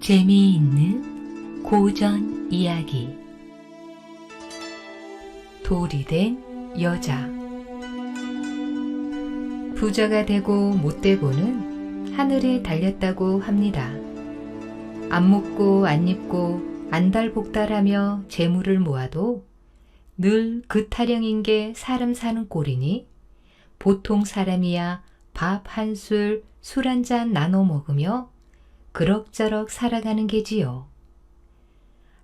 재미있는 고전 이야기. 돌이 된 여자. 부자가 되고 못 되고는 하늘에 달렸다고 합니다. 안 먹고 안 입고 안달복달하며 재물을 모아도 늘 그 타령인 게 사람 사는 꼴이니 보통 사람이야 밥 한 술, 술 한 잔 나눠 먹으며 그럭저럭 살아가는 게지요.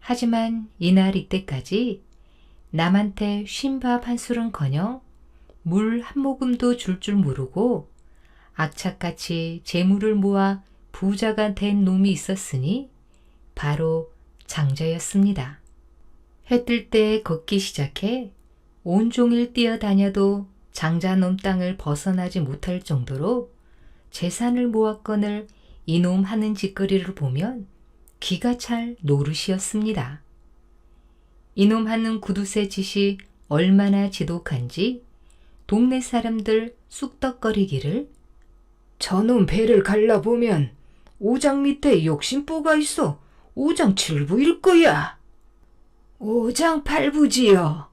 하지만 이날 이때까지 남한테 쉰밥 한 술은커녕 물 한 모금도 줄 줄 모르고 악착같이 재물을 모아 부자가 된 놈이 있었으니 바로 장자였습니다. 해 뜰 때 걷기 시작해 온종일 뛰어다녀도 장자놈 땅을 벗어나지 못할 정도로 재산을 모았건을 이놈 하는 짓거리를 보면 기가 찰 노릇이었습니다. 이놈 하는 구두쇠 짓이 얼마나 지독한지 동네 사람들 쑥덕거리기를 저놈 배를 갈라보면 오장 밑에 욕심보가 있어 오장 7부일 거야. 오장 8부지요.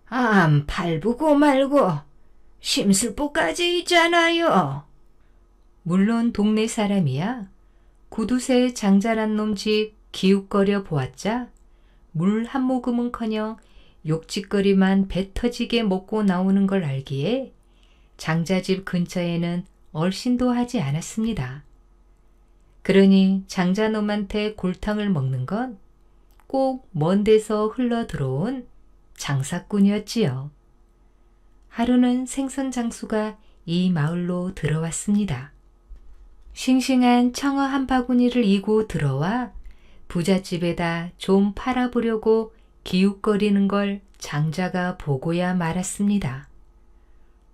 암 8부고 말고 심술보까지 있잖아요. 물론 동네 사람이야 구두쇠 장자란 놈 집 기웃거려 보았자 물 한 모금은커녕 욕짓거리만 배 터지게 먹고 나오는 걸 알기에 장자집 근처에는 얼씬도 하지 않았습니다. 그러니 장자놈한테 골탕을 먹는 건 꼭 먼 데서 흘러 들어온 장사꾼이었지요. 하루는 생선장수가 이 마을로 들어왔습니다. 싱싱한 청어 한 바구니를 이고 들어와 부잣집에다 좀 팔아보려고 기웃거리는 걸 장자가 보고야 말았습니다.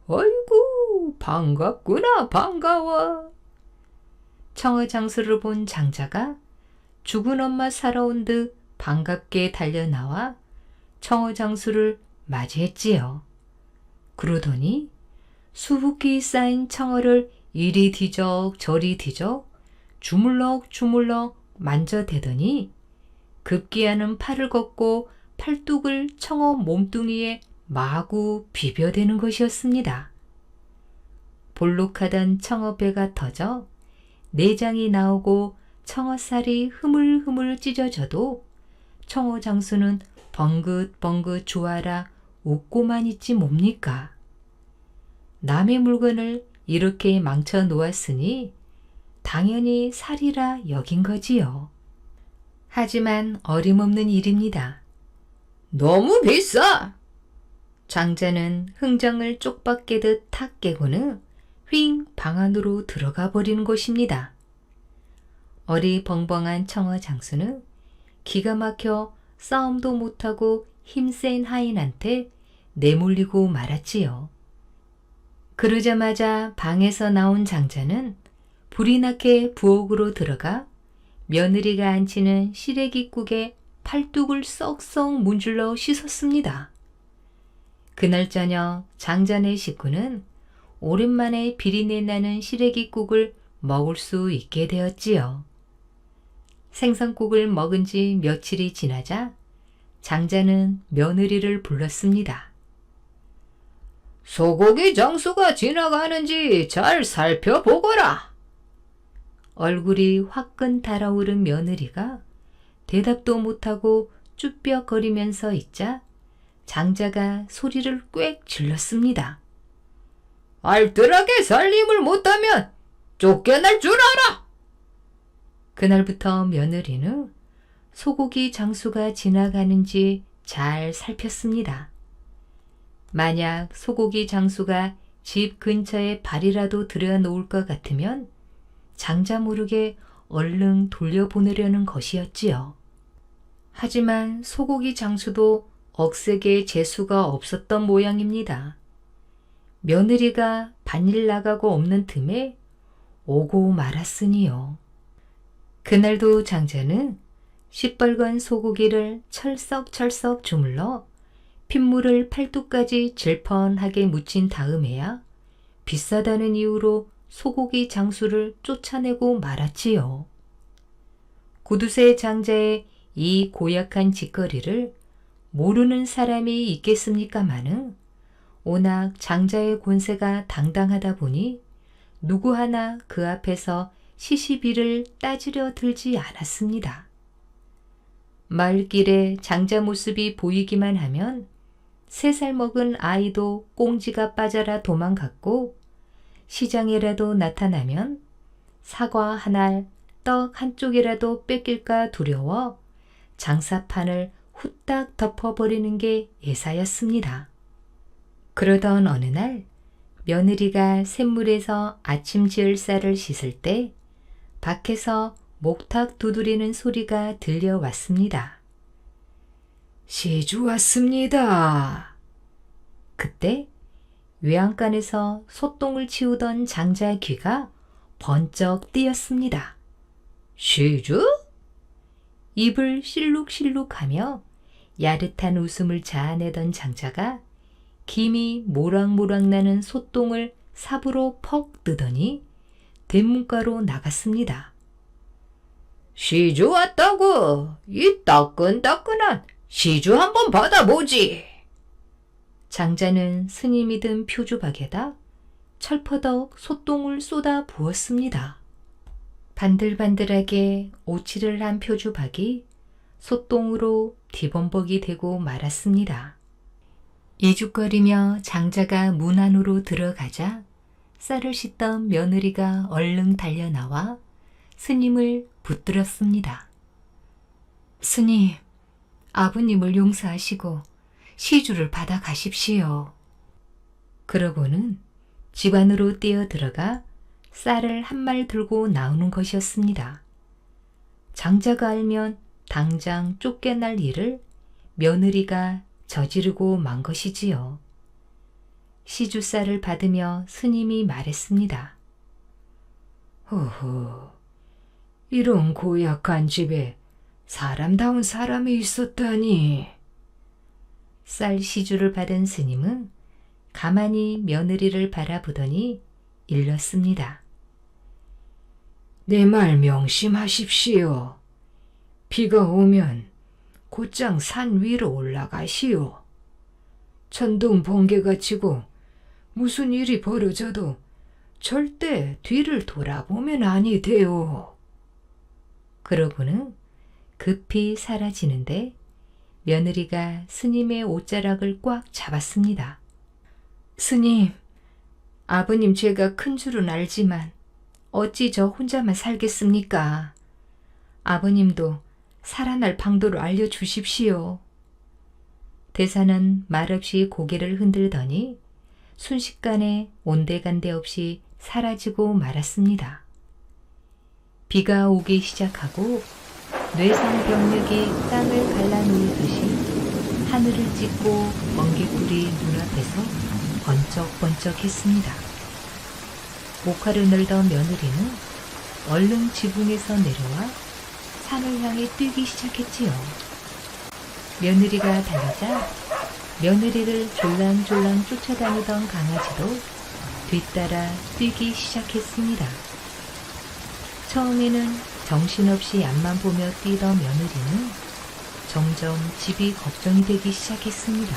어이구 반갑구나 반가워. 청어 장수를 본 장자가 죽은 엄마 살아온 듯 반갑게 달려나와 청어 장수를 맞이했지요. 그러더니 수북히 쌓인 청어를 이리 뒤적 저리 뒤적 주물럭 만져대더니 급기야는 팔을 걷고 팔뚝을 청어 몸뚱이에 마구 비벼대는 것이었습니다. 볼록하던 청어배가 터져 내장이 나오고 청어살이 흐물흐물 찢어져도 청어 장수는 벙긋벙긋 좋아라 웃고만 있지 뭡니까? 남의 물건을 이렇게 망쳐 놓았으니 당연히 살이라 여긴 거지요. 하지만 어림없는 일입니다. 너무 비싸! 장자는 흥정을 쪽박 깨듯 탁 깨고는 휙 방 안으로 들어가 버리는 것입니다. 어리벙벙한 청어 장수는 기가 막혀 싸움도 못하고 힘센 하인한테 내몰리고 말았지요. 그러자마자 방에서 나온 장자는 불이 나게 부엌으로 들어가 며느리가 앉히는 시래기국에 팔뚝을 썩썩 문질러 씻었습니다. 그날 저녁 장자네 식구는 오랜만에 비린내 나는 시래기국을 먹을 수 있게 되었지요. 생선국을 먹은 지 며칠이 지나자 장자는 며느리를 불렀습니다. 소고기 장수가 지나가는지 잘 살펴보거라. 얼굴이 화끈 달아오른 며느리가 대답도 못하고 쭈뼛거리면서 있자 장자가 소리를 꽥 질렀습니다. 알뜰하게 살림을 못하면 쫓겨날 줄 알아! 그날부터 며느리는 소고기 장수가 지나가는지 잘 살폈습니다. 만약 소고기 장수가 집 근처에 발이라도 들여놓을 것 같으면 장자 모르게 얼른 돌려보내려는 것이었지요. 하지만 소고기 장수도 억세게 재수가 없었던 모양입니다. 며느리가 밭일 나가고 없는 틈에 오고 말았으니요. 그날도 장자는 시뻘건 소고기를 철썩철썩 주물러 핏물을 팔뚝까지 질펀하게 묻힌 다음에야 비싸다는 이유로 소고기 장수를 쫓아내고 말았지요. 구두쇠 장자의 이 고약한 짓거리를 모르는 사람이 있겠습니까마는 워낙 장자의 권세가 당당하다 보니 누구 하나 그 앞에서 시시비를 따지려 들지 않았습니다. 마을길에 장자 모습이 보이기만 하면 3살 먹은 아이도 꽁지가 빠져라 도망갔고, 시장에라도 나타나면 사과 한 알, 떡 한 쪽이라도 뺏길까 두려워 장사판을 후딱 덮어버리는 게 예사였습니다. 그러던 어느 날 며느리가 샘물에서 아침 지을 쌀을 씻을 때 밖에서 목탁 두드리는 소리가 들려왔습니다. 시주 왔습니다. 그때 외양간에서 소똥을 치우던 장자 귀가 번쩍 뜨였습니다. 시주? 입을 실룩실룩하며 야릇한 웃음을 자아내던 장자가 김이 모락모락 나는 소똥을 삽으로 퍽 뜨더니 대문가로 나갔습니다. 시주 왔다고. 이 따끈따끈한 시주 한번 받아보지. 장자는 스님이 든 표주박에다 철퍼덕 소똥을 쏟아 부었습니다. 반들반들하게 오칠을 한 표주박이 소똥으로 뒤범벅이 되고 말았습니다. 이죽거리며 장자가 문 안으로 들어가자 쌀을 씻던 며느리가 얼른 달려나와 스님을 붙들었습니다. 스님, 아버님을 용서하시고 시주를 받아 가십시오. 그러고는 집 안으로 뛰어들어가 쌀을 한 말 들고 나오는 것이었습니다. 장자가 알면 당장 쫓겨날 일을 며느리가 저지르고 만 것이지요. 시주쌀을 받으며 스님이 말했습니다. 허허, 이런 고약한 집에 사람다운 사람이 있었다니. 쌀 시주를 받은 스님은 가만히 며느리를 바라보더니 일렀습니다. 내 말 명심하십시오. 비가 오면 곧장 산 위로 올라가시오. 천둥 번개가 치고 무슨 일이 벌어져도 절대 뒤를 돌아보면 아니 돼요. 그러고는 급히 사라지는데 며느리가 스님의 옷자락을 꽉 잡았습니다. 스님, 아버님 죄가 큰 줄은 알지만 어찌 저 혼자만 살겠습니까? 아버님도 살아날 방도를 알려주십시오. 대사는 말없이 고개를 흔들더니 순식간에 온데간데 없이 사라지고 말았습니다. 비가 오기 시작하고 뇌성병력이 땅을 갈라놓듯이 하늘을 찢고 번개불이 눈앞에서 번쩍번쩍했습니다. 목화를 늘던 며느리는 얼른 지붕에서 내려와 산을 향해 뛰기 시작했지요. 며느리가 달리자 며느리를 졸랑졸랑 쫓아다니던 강아지도 뒤따라 뛰기 시작했습니다. 처음에는 정신없이 앞만 보며 뛰던 며느리는 점점 집이 걱정이 되기 시작했습니다.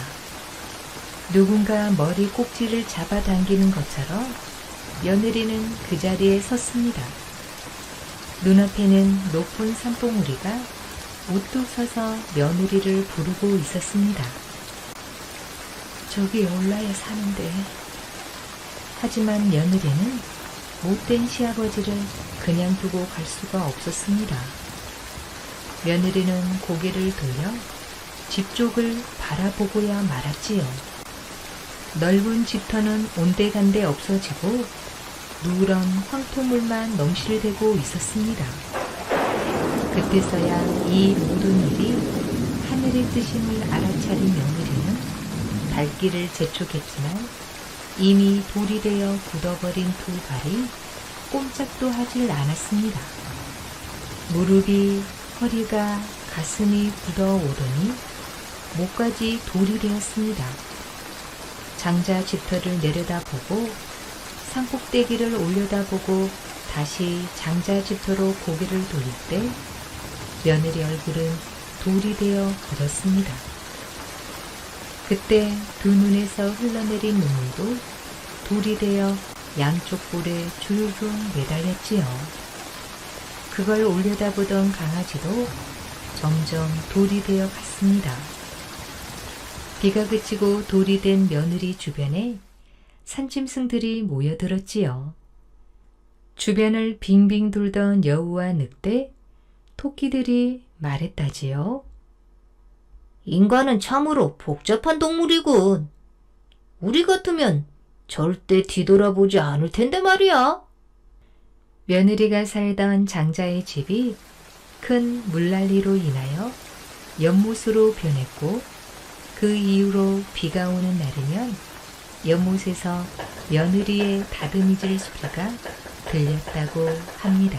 누군가 머리 꼭지를 잡아당기는 것처럼 며느리는 그 자리에 섰습니다. 눈앞에는 높은 산봉우리가 우뚝 서서 며느리를 부르고 있었습니다. 저기 올라야 사는데. 하지만 며느리는 못된 시아버지를 그냥 두고 갈 수가 없었습니다. 며느리는 고개를 돌려 집 쪽을 바라보고야 말았지요. 넓은 집터는 온데간데 없어지고 누런 황토물만 넘실대고 있었습니다. 그때서야 이 모든 일이 하늘의 뜻임을 알아차린 며느리는 발길을 재촉했지만 이미 돌이 되어 굳어버린 두 발이 꼼짝도 하질 않았습니다. 무릎이, 허리가, 가슴이 굳어오더니 목까지 돌이 되었습니다. 장자 집터를 내려다보고 산꼭대기를 올려다보고 다시 장자 집터로 고개를 돌릴 때 며느리 얼굴은 돌이 되어 굳었습니다. 그때 두 눈에서 흘러내린 눈물도 돌이 되어 양쪽 볼에 줄줄 매달렸지요. 그걸 올려다보던 강아지도 점점 돌이 되어 갔습니다. 비가 그치고 돌이 된 며느리 주변에 산짐승들이 모여들었지요. 주변을 빙빙 돌던 여우와 늑대, 토끼들이 말했다지요. 인간은 참으로 복잡한 동물이군. 우리 같으면 절대 뒤돌아보지 않을 텐데 말이야. 며느리가 살던 장자의 집이 큰 물난리로 인하여 연못으로 변했고 그 이후로 비가 오는 날이면 연못에서 며느리의 다듬이질 소리가 들렸다고 합니다.